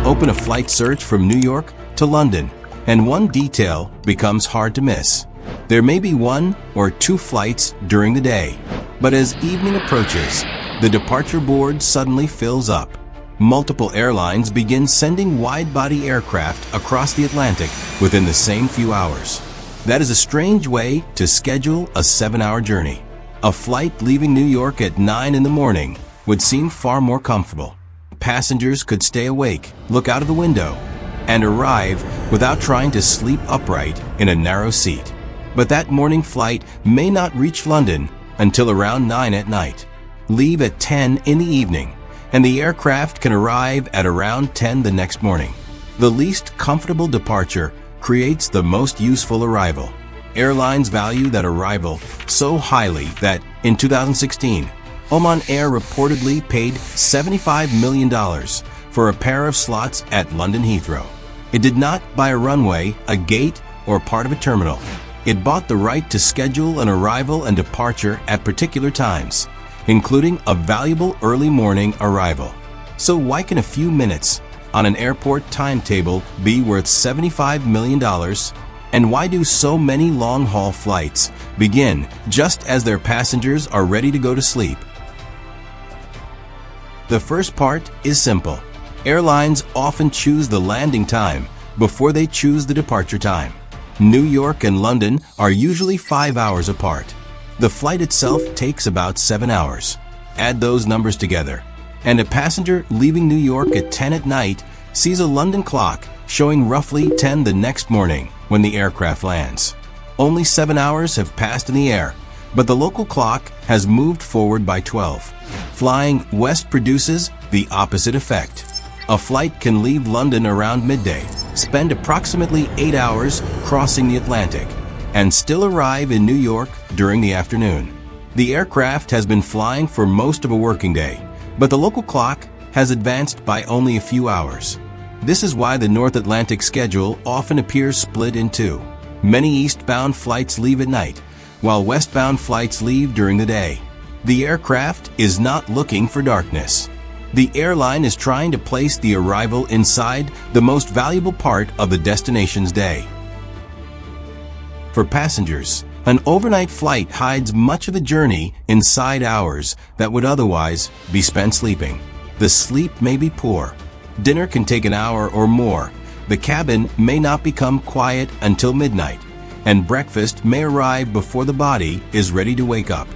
open a flight search from New York to London, and one detail becomes hard to miss. There may be 1 or 2 flights during the day, but as evening approaches, the departure board suddenly fills up. Multiple airlines begin sending wide-body aircraft across the Atlantic within the same few hours. That is a strange way to schedule a 7-hour journey. A flight leaving New York at 9 in the morning would seem far more comfortable. Passengers could stay awake, look out of the window, and arrive without trying to sleep upright in a narrow seat. But that morning flight may not reach London until around 9 at night, leave at 10 in the evening, and the aircraft can arrive at around 10 the next morning. The least comfortable departure creates the most useful arrival. Airlines value that arrival so highly that in 2016, Oman Air reportedly paid $75 million for a pair of slots at London Heathrow. It did not buy a runway, a gate, or part of a terminal. It bought the right to schedule an arrival and departure at particular times, including a valuable early morning arrival. So why can a few minutes on an airport timetable be worth $75 million? And why do so many long-haul flights begin just as their passengers are ready to go to sleep? The first part is simple. Airlines often choose the landing time before they choose the departure time. New York and London are usually 5 hours apart. The flight itself takes about 7 hours. Add those numbers together, and a passenger leaving New York at 10 at night sees a London clock showing roughly 10 the next morning when the aircraft lands. Only 7 hours have passed in the air, but the local clock has moved forward by 12. Flying west produces the opposite effect. A flight can leave London around midday, spend approximately 8 hours crossing the Atlantic, and still arrive in New York during the afternoon. The aircraft has been flying for most of a working day, but the local clock has advanced by only a few hours. This is why the North Atlantic schedule often appears split in two. Many eastbound flights leave at night, while westbound flights leave during the day. The aircraft is not looking for darkness. The airline is trying to place the arrival inside the most valuable part of the destination's day. For passengers, an overnight flight hides much of the journey inside hours that would otherwise be spent sleeping. The sleep may be poor. Dinner can take an hour or more. The cabin may not become quiet until midnight, and breakfast may arrive before the body is ready to wake up.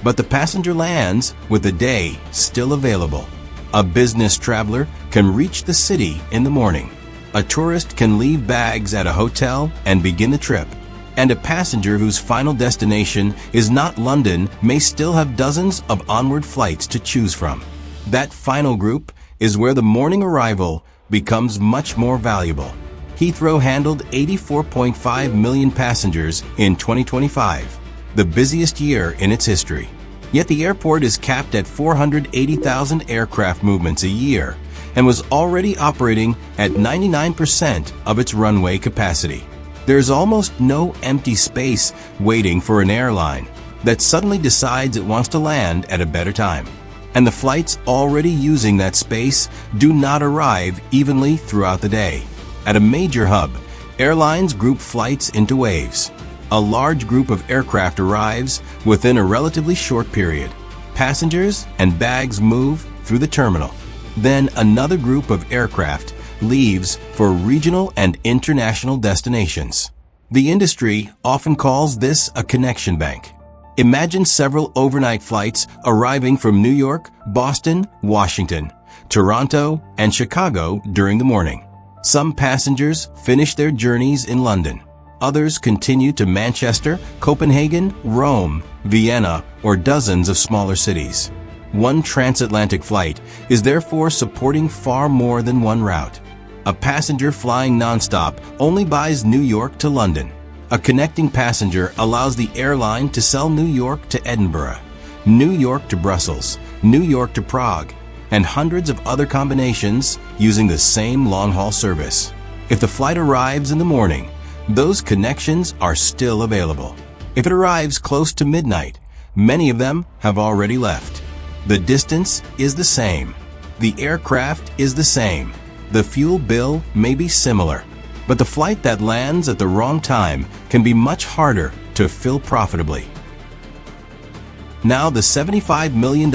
But the passenger lands with the day still available. A business traveler can reach the city in the morning. A tourist can leave bags at a hotel and begin the trip. And a passenger whose final destination is not London may still have dozens of onward flights to choose from. That final group is where the morning arrival becomes much more valuable. Heathrow handled 84.5 million passengers in 2025, the busiest year in its history. Yet the airport is capped at 480,000 aircraft movements a year and was already operating at 99% of its runway capacity. There's almost no empty space waiting for an airline that suddenly decides it wants to land at a better time. And the flights already using that space do not arrive evenly throughout the day. At a major hub, airlines group flights into waves. A large group of aircraft arrives within a relatively short period. Passengers and bags move through the terminal. Then another group of aircraft leaves for regional and international destinations. The industry often calls this a connection bank. Imagine several overnight flights arriving from New York, Boston, Washington, Toronto, and Chicago during the morning. Some passengers finish their journeys in London. Others continue to Manchester, Copenhagen, Rome, Vienna, or dozens of smaller cities. One transatlantic flight is therefore supporting far more than one route. A passenger flying nonstop only buys New York to London. A connecting passenger allows the airline to sell New York to Edinburgh, New York to Brussels, New York to Prague, and hundreds of other combinations using the same long-haul service. If the flight arrives in the morning, those connections are still available. If it arrives close to midnight, many of them have already left. The distance is the same. The aircraft is the same. The fuel bill may be similar, but the flight that lands at the wrong time can be much harder to fill profitably. Now the $75 million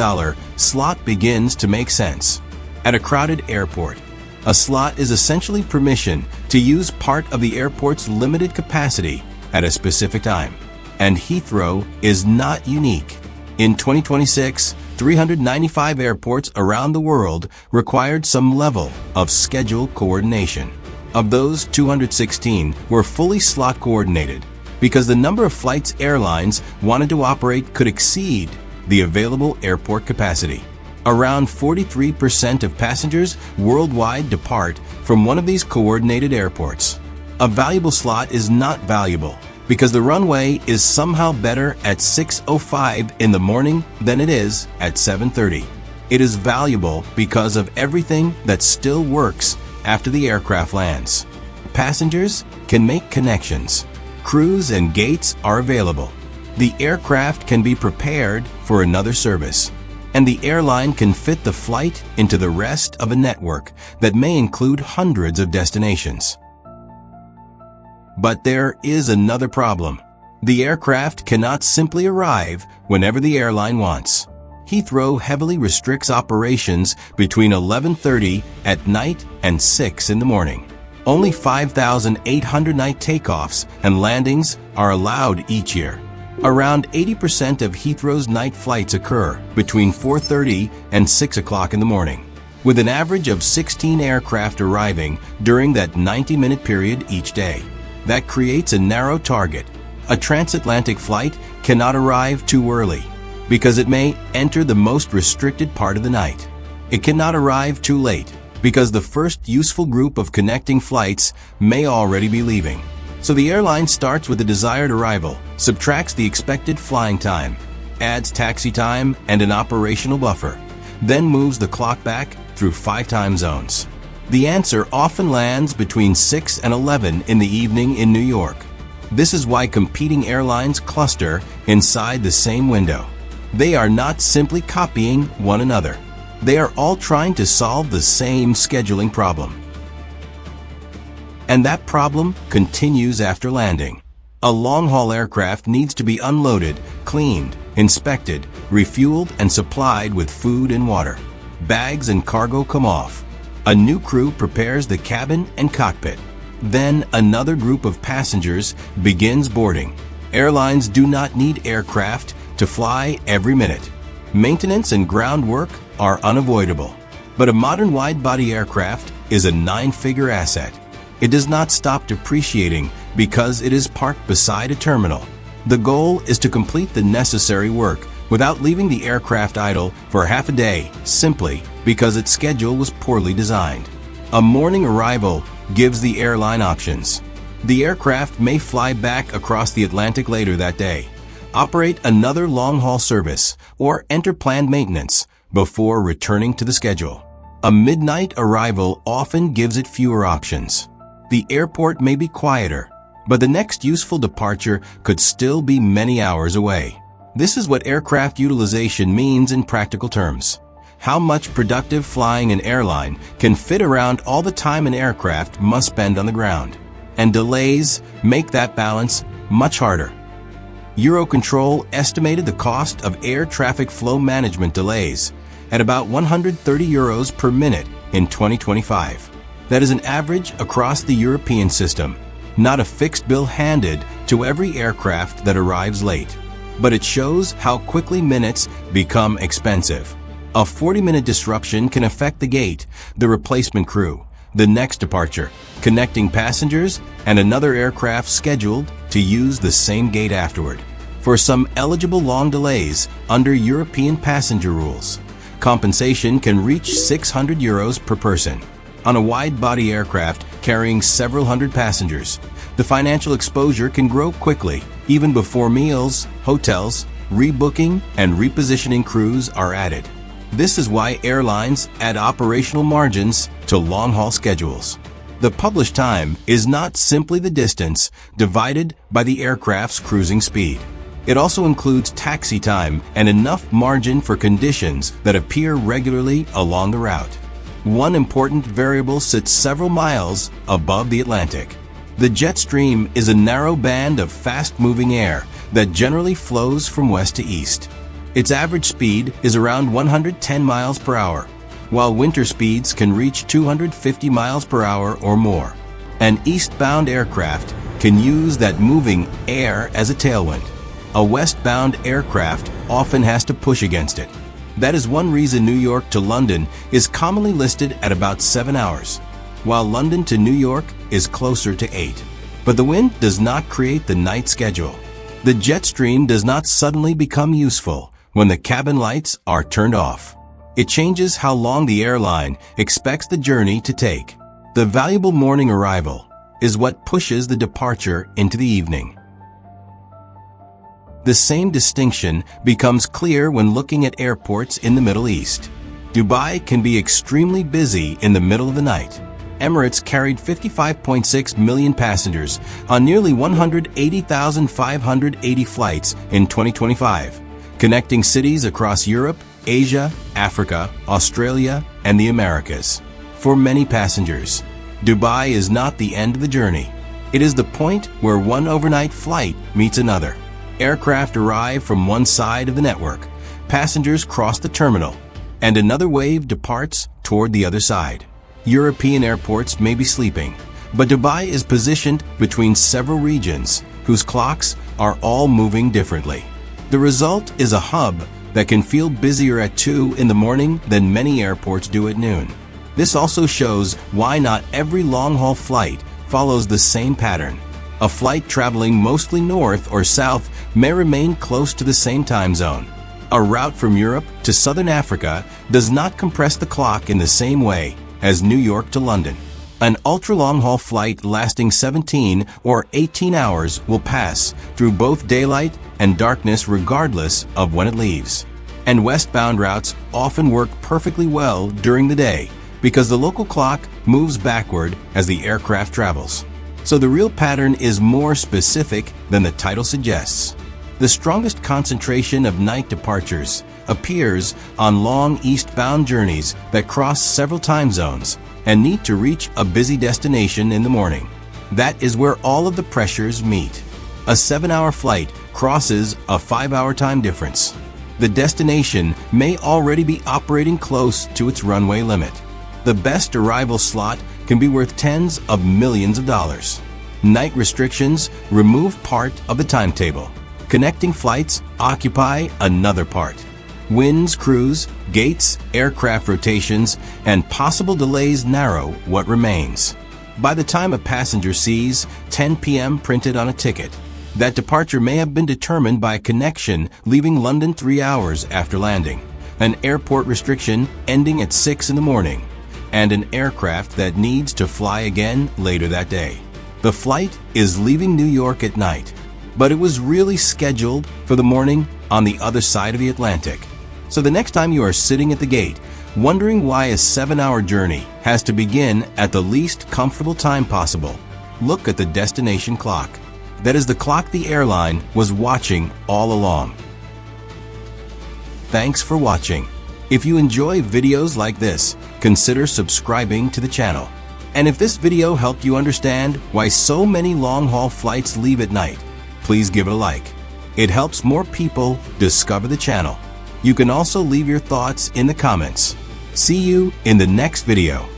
slot begins to make sense. At a crowded airport, a slot is essentially permission to use part of the airport's limited capacity at a specific time. And Heathrow is not unique. In 2026, 395 airports around the world required some level of schedule coordination. Of those, 216 were fully slot coordinated because the number of flights airlines wanted to operate could exceed the available airport capacity. Around 43% of passengers worldwide depart from one of these coordinated airports. A valuable slot is not valuable because the runway is somehow better at 6:05 in the morning than it is at 7:30. It is valuable because of everything that still works after the aircraft lands. Passengers can make connections. Crews and gates are available. The aircraft can be prepared for another service, and the airline can fit the flight into the rest of a network that may include hundreds of destinations. But there is another problem. The aircraft cannot simply arrive whenever the airline wants. Heathrow heavily restricts operations between 11:30 at night and 6 in the morning. Only 5,800 night takeoffs and landings are allowed each year. Around 80% of Heathrow's night flights occur between 4:30 and 6 o'clock in the morning, with an average of 16 aircraft arriving during that 90-minute period each day. That creates a narrow target. A transatlantic flight cannot arrive too early because it may enter the most restricted part of the night. It cannot arrive too late because the first useful group of connecting flights may already be leaving. So the airline starts with the desired arrival, subtracts the expected flying time, adds taxi time and an operational buffer, then moves the clock back through 5 time zones. The answer often lands between 6 and 11 in the evening in New York. This is why competing airlines cluster inside the same window. They are not simply copying one another. They are all trying to solve the same scheduling problem. And that problem continues after landing. A long-haul aircraft needs to be unloaded, cleaned, inspected, refueled, and supplied with food and water. Bags and cargo come off. A new crew prepares the cabin and cockpit. Then another group of passengers begins boarding. Airlines do not need aircraft to fly every minute. Maintenance and ground work are unavoidable. But a modern wide-body aircraft is a 9-figure asset. It does not stop depreciating because it is parked beside a terminal. The goal is to complete the necessary work without leaving the aircraft idle for half a day simply because its schedule was poorly designed. A morning arrival gives the airline options. The aircraft may fly back across the Atlantic later that day, operate another long-haul service, or enter planned maintenance before returning to the schedule. A midnight arrival often gives it fewer options. The airport may be quieter, but the next useful departure could still be many hours away. This is what aircraft utilization means in practical terms. How much productive flying an airline can fit around all the time an aircraft must spend on the ground. And delays make that balance much harder. Eurocontrol estimated the cost of air traffic flow management delays at about €130 per minute in 2025. That is an average across the European system, not a fixed bill handed to every aircraft that arrives late. But it shows how quickly minutes become expensive. A 40-minute disruption can affect the gate, the replacement crew, the next departure, connecting passengers, and another aircraft scheduled to use the same gate afterward. For some eligible long delays under European passenger rules, compensation can reach €600 per person. On a wide-body aircraft carrying several hundred passengers, the financial exposure can grow quickly, even before meals, hotels, rebooking, and repositioning crews are added. This is why airlines add operational margins to long-haul schedules. The published time is not simply the distance divided by the aircraft's cruising speed. It also includes taxi time and enough margin for conditions that appear regularly along the route. one important variable sits several miles above the Atlantic. The jet stream is a narrow band of fast-moving air that generally flows from west to east. Its average speed is around 110 miles per hour, while winter speeds can reach 250 miles per hour or more. An eastbound aircraft can use that moving air as a tailwind. A westbound aircraft often has to push against it. That is one reason New York to London is commonly listed at about 7 hours, while London to New York is closer to 8. But the wind does not create the night schedule. The jet stream does not suddenly become useful when the cabin lights are turned off. It changes how long the airline expects the journey to take. The valuable morning arrival is what pushes the departure into the evening. The same distinction becomes clear when looking at airports in the Middle East. Dubai can be extremely busy in the middle of the night. Emirates carried 55.6 million passengers on nearly 180,580 flights in 2025, connecting cities across Europe, Asia, Africa, Australia, and the Americas. For many passengers, Dubai is not the end of the journey. It is the point where one overnight flight meets another. Aircraft arrive from one side of the network, passengers cross the terminal, and another wave departs toward the other side. European airports may be sleeping, but Dubai is positioned between several regions whose clocks are all moving differently. The result is a hub that can feel busier at 2 in the morning than many airports do at noon. This also shows why not every long-haul flight follows the same pattern. A flight traveling mostly north or south may remain close to the same time zone. A route from Europe to Southern Africa does not compress the clock in the same way as New York to London. An ultra-long-haul flight lasting 17 or 18 hours will pass through both daylight and darkness regardless of when it leaves. And westbound routes often work perfectly well during the day because the local clock moves backward as the aircraft travels. So the real pattern is more specific than the title suggests. The strongest concentration of night departures appears on long eastbound journeys that cross several time zones and need to reach a busy destination in the morning. That is where all of the pressures meet. A 7-hour flight crosses a 5-hour time difference. The destination may already be operating close to its runway limit. The best arrival slot can be worth tens of millions of dollars. Night restrictions remove part of the timetable. Connecting flights occupy another part. Winds, crews, gates, aircraft rotations, and possible delays narrow what remains. By the time a passenger sees 10 p.m. printed on a ticket, that departure may have been determined by a connection leaving London 3 hours after landing, an airport restriction ending at 6 in the morning, and an aircraft that needs to fly again later that day. The flight is leaving New York at night, but it was really scheduled for the morning on the other side of the Atlantic. So the next time you are sitting at the gate, wondering why a 7-hour journey has to begin at the least comfortable time possible, look at the destination clock. That is the clock the airline was watching all along. Thanks for watching. If you enjoy videos like this, consider subscribing to the channel. And if this video helped you understand why so many long-haul flights leave at night, please give it a like. It helps more people discover the channel. You can also leave your thoughts in the comments. See you in the next video.